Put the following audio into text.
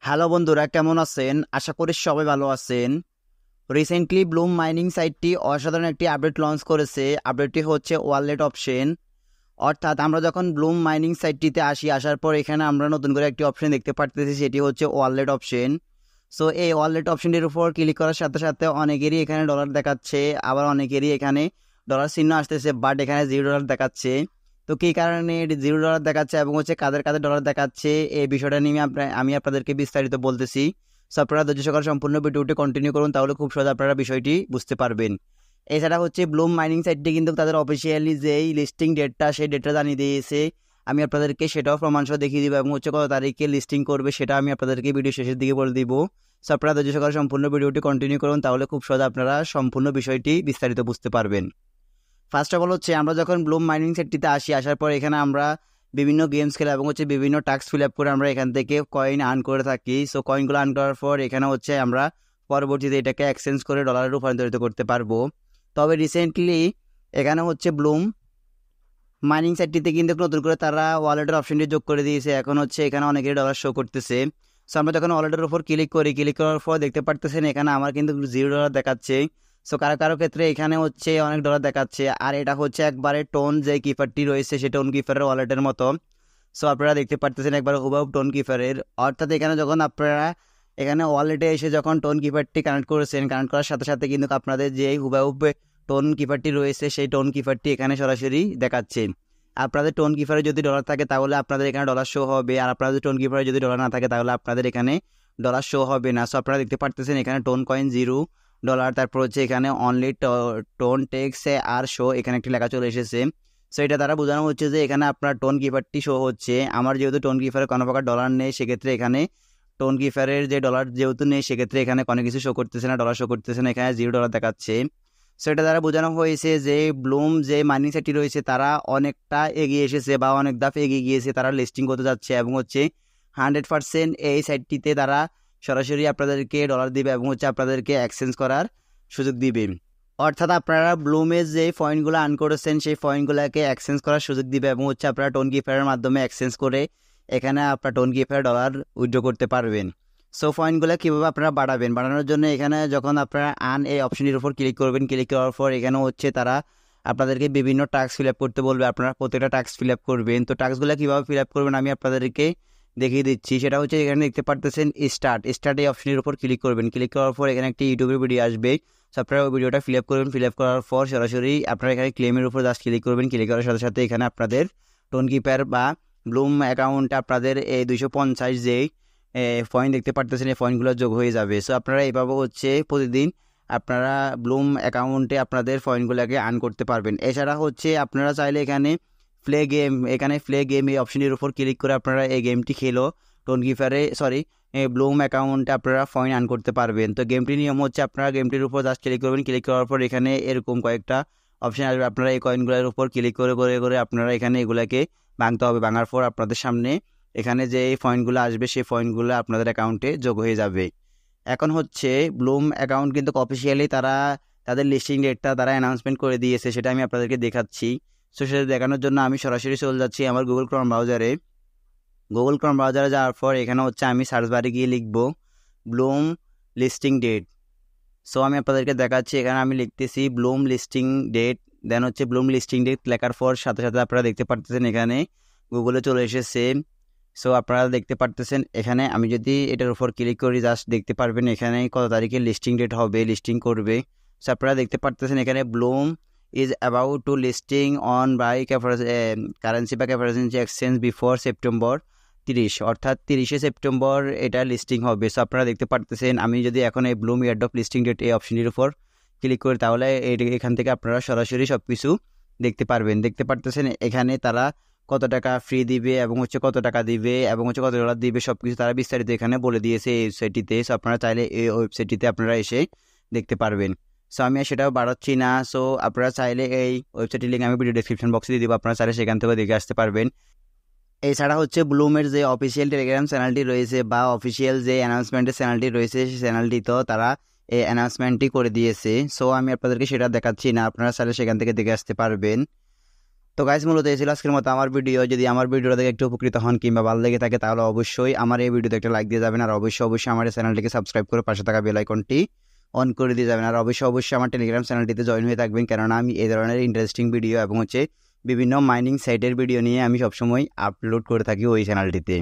Hello বন্ধুরা, কেমন আছেন? আশা করি সবাই ভালো আছেন। রিসেন্টলি ব্লুম মাইনিং সাইটটি অসাধারণ একটি আপডেট লঞ্চ করেছে। আপডেটটি হচ্ছে ওয়ালেট অপশন। অর্থাৎ আমরা যখন ব্লুম মাইনিং সাইটটিতে আসার পর এখানে আমরা নতুন করে একটি অপশন দেখতে পারতেছি, সেটি হচ্ছে ওয়ালেট অপশন। সো এই ওয়ালেট অপশনটির উপর ক্লিক করার সাথে সাথে অনেকেরই এখানে ডলার দেখাচ্ছে, আবার অনেকেরই এখানে ডলার চিহ্ন আসতেছে, বাট এখানে $0 দেখাচ্ছে। তো কী কারণে $0 দেখাচ্ছে এবং কাদের কাদের ডলার দেখাচ্ছে, এই বিষয়টা নিয়ে আমি আপনাদেরকে বিস্তারিত বলতেছি। সো আপনারা ধৈর্য সহকারে সম্পূর্ণ ভিডিওটি কন্টিনিউ করুন, তাহলে খুব সহজে আপনারা বিষয়টি বুঝতে পারবেন। এছাড়া ব্লুম মাইনিং সাইটটি কিন্তু তাদের অফিসিয়ালি যেই লিস্টিং ডেটটা, সেই ডেটটা জানিয়ে দিয়েছে। আমি আপনাদেরকে সেটাও প্রমাণসহ দেখিয়ে দিব এবং কত তারিখে লিস্টিং করবে সেটা আমি আপনাদেরকে ভিডিও শেষের দিকে বলে দিব। সো আপনারা ধৈর্য সহকারে সম্পূর্ণ ভিডিওটি কন্টিনিউ করুন, তাহলে খুব সহজে আপনারা সম্পূর্ণ বিষয়টি বিস্তারিত বুঝতে পারবেন। ফার্স্ট অফ অল আমরা যখন ব্লুম মাইনিং সেটটিতে আসার পর এখানে আমরা বিভিন্ন গেমস খেলা এবং বিভিন্ন টাস্ক ফিল আপ করে আমরা এখান থেকে কয়েন আর্ন করে থাকি। সো কয়েনগুলো আর্ন করার পর এখানে আমরা পরবর্তীতে এটাকে এক্সচেঞ্জ করে ডলারে রূপান্তরিত করতে পারবো। তবে রিসেন্টলি এখানে ব্লুম মাইনিং সাইটটিতে কিন্তু নতুন করে তারা ওয়ালেটের অপশনটি যোগ করে দিয়েছে। এখন এখানে অনেকেরই ডলার শো করতেছে। সো আমরা যখন ওয়ালেটের উপর ক্লিক করার পর দেখতে পারতেছেন এখানে আমার কিন্তু $0 দেখাচ্ছে। সো কারো কারো ক্ষেত্রে এখানে অনেক ডলার দেখাচ্ছে। আর এটা একবারে টোন যে কিপারটি রয়েছে সে টোন কিপারের ওয়ালেটের মতো। সো আপনারা দেখতে পারতেছেন একবার হুবহু টোন কিপারের। অর্থাৎ এখানে যখন আপনারা এখানে ওয়ালেটে এসে যখন টোন কিপারটি কানেক্ট করেছেন, কানেক্ট করার সাথে সাথে কিন্তু আপনাদের যে হুবহু টোন কিপারটি রয়েছে সেই টোন কিপারটি এখানে সরাসরি দেখাচ্ছে। আপনাদের টোন কিপারে যদি ডলার থাকে তাহলে আপনাদের এখানে ডলার শো হবে, আর আপনাদের টোন কিপারে যদি ডলার না থাকে তাহলে আপনাদের এখানে ডলার শো হবে না। সো আপনারা দেখতে পারতেছেন এখানে টোন কয়েন $0, তারপর এখানে অনলি টোন টেক্স আর শো এখানে একটি লেখা চলে এসেছে। সো এটা দ্বারা বোঝানো হচ্ছে যে এখানে আপনার টোন কিপারটি শো হচ্ছে। আমার যেহেতু টোন কিপারে কোনো প্রকার ডলার নেই, সেক্ষেত্রে এখানে টোন কিপারের যে ডলার যেহেতু নেই, সেক্ষেত্রে এখানে কোনো কিছু শো করতেছে না, ডলার শো করতেছে না, এখানে $0 দেখাচ্ছে। সো এটা দ্বারা বোঝানো হয়েছে যে ব্লুম যে মাইনিং সাইটটি রয়েছে তারা অনেকটা এগিয়ে এসেছে বা অনেক ধাপ এগিয়ে গিয়েছে, তারা লিস্টিং করতে যাচ্ছে এবং 100% এই সাইটটিতে তারা সরাসরি আপনাদেরকে ডলার দিবে এবং আপনাদেরকে এক্সচেঞ্জ করার সুযোগ দিবে। অর্থাৎ আপনারা ব্লুমে যে পয়েন্টগুলো আর্ন করেছেন সেই পয়েন্টগুলোকে এক্সচেঞ্জ করার সুযোগ দিবে এবং আপনারা টোন গিফারের মাধ্যমে এক্সচেঞ্জ করে এখানে আপনার টোন গিফারে ডলার উইথড্র করতে পারবেন। সো পয়েন্টগুলো কীভাবে আপনারা বাড়াবেন, বাড়ানোর জন্য এখানে যখন আপনারা আর্ন এই অপশনটির উপর ক্লিক করবেন, ক্লিক করার পর এখানে তারা আপনাদেরকে বিভিন্ন টাস্ক ফিল আপ করতে বলবে। আপনারা প্রত্যেকটা টাস্ক ফিল আপ করবেন। তো টাস্কগুলো কীভাবে ফিল আপ করবেন আমি আপনাদেরকে দেখিয়ে দিচ্ছি। সেটা এখানে দেখতে পারতেছেন স্টার্ট এই অপশনের উপর ক্লিক করবেন। ক্লিক করার পর এখানে একটি ইউটিউবের ভিডিও আসবে। সো আপনারা ওই ভিডিওটা ফিল আপ করবেন। ফিল আপ করার পর সরাসরি আপনারা এখানে ক্লেমের উপর জাস্ট ক্লিক করবেন। ক্লিক করার সাথে সাথে এখানে আপনাদের টোন কিপার বা ব্লুম অ্যাকাউন্টে আপনাদের এই 250 যে পয়েন্ট দেখতে পারতেছেন এই পয়েন্টগুলো যোগ হয়ে যাবে। সো আপনারা এইভাবে প্রতিদিন আপনারা ব্লুম অ্যাকাউন্টে আপনাদের পয়েন্টগুলোকে আর্ন করতে পারবেন। এছাড়া আপনারা চাইলে এখানে প্লে গেম এই অপশনের উপর ক্লিক করে আপনারা এই গেমটি খেলো টোন কিপারে ব্লুম অ্যাকাউন্টে আপনারা পয়েন্ট আর্ন করতে পারবেন। তো গেমটির নিয়ম আপনারা গেমটির উপর জাস্ট ক্লিক করবেন। ক্লিক করার পর এখানে এরকম কয়েকটা অপশন আসবে। আপনারা এই কয়েনগুলোর উপর ক্লিক করে করে করে আপনারা এখানে এগুলাকে ভাঙতে হবে। ভাঙার পর আপনাদের সামনে এখানে যে পয়েন্টগুলো আসবে সেই পয়েন্টগুলো আপনাদের অ্যাকাউন্টে যোগ হয়ে যাবে। এখন ব্লুম অ্যাকাউন্ট কিন্তু অফিসিয়ালি তারা তাদের লিস্টিং ডেটটা তারা অ্যানাউন্সমেন্ট করে দিয়েছে, সেটা আমি আপনাদেরকে দেখাচ্ছি। সো সেটা দেখানোর জন্য আমি সরাসরি চলে যাচ্ছি আমার গুগল ক্রোম ব্রাউজারে যাওয়ার পর এখানে আমি সার্চ বারে গিয়ে লিখব ব্লুম লিস্টিং ডেট। সো আমি আপনাদেরকে দেখাচ্ছি, এখানে আমি লিখতেছি ব্লুম লিস্টিং ডেট, দেন ব্লুম লিস্টিং ডেট লেখার পর সাথে সাথে আপনারা দেখতে পারতেছেন এখানে গুগলে চলে এসেছে। সো আপনারা দেখতে পারতেছেন এখানে আমি যদি এটার উপর ক্লিক করি জাস্ট দেখতে পারবেন এখানে কত তারিখে লিস্টিং ডেট হবে, লিস্টিং করবে। সো আপনারা দেখতে পারতেছেন এখানে Bloom is about to listing on by currency বা currency exchange before September 30, অর্থাৎ 30শে সেপ্টেম্বর এটা লিস্টিং হবে। সো আপনারা দেখতে পারতেছেন আমি যদি এখন এই ব্লুম এয়ারড্রপ লিস্টিং ডেট এই অপশনটির উপর ক্লিক করি তাহলে এখান থেকে আপনারা সরাসরি সব কিছু দেখতে পারবেন। দেখতে পারতেছেন এখানে তারা কত টাকা ফ্রি দিবে এবং কত টাকা দিবে এবং কত ডলার দিবে, সব কিছু তারা বিস্তারিত এখানে বলে দিয়েছে এই ওয়েবসাইটটিতে। সো আপনারা চাইলে এই ওয়েবসাইটটিতে আপনারা এসে দেখতে পারবেন। সো আমি সেটাও বাড়াচ্ছি না। সো আপনারা চাইলে এই ওয়েবসাইটের লিঙ্ক আমি ভিডিও ডেসক্রিপশন বক্সে দিয়ে দেবো, আপনারা চাইলে সেখান থেকে দেখে আসতে পারবেন। এছাড়া ব্লুমের যে অফিসিয়াল টেলিগ্রাম চ্যানেলটি রয়েছে বা অফিসিয়াল যে অ্যানাউন্সমেন্টের চ্যানেলটি রয়েছে সেই চ্যানেলটিতেও তারা এই অ্যানাউন্সমেন্টটি করে দিয়েছে। সো আমি আপনাদেরকে সেটা দেখাচ্ছি না, আপনারা চাইলে সেখান থেকে দেখে আসতে পারবেন। তো গাইস মূলত এই ছিল আজকের মতো আমার ভিডিও। যদি আমার ভিডিওটা দেখে একটু উপকৃত হন কিংবা ভালো লেগে থাকে তাহলে অবশ্যই আমার এই ভিডিওতে একটা লাইক দিয়ে যাবেন, আর অবশ্যই আমার এই চ্যানেলটিকে সাবস্ক্রাইব করে পাশে থাকা বেল আইকনটি অন করে দিয়ে যাবেন, আর অবশ্যই আমার টেলিগ্রাম চ্যানেলটিতে জয়েন হয়ে থাকবেন, কেননা আমি এই ধরনের ইন্টারেস্টিং ভিডিও এবং বিভিন্ন মাইনিং সাইটের ভিডিও নিয়ে আমি সবসময় আপলোড করে থাকি ওই চ্যানেলটিতে।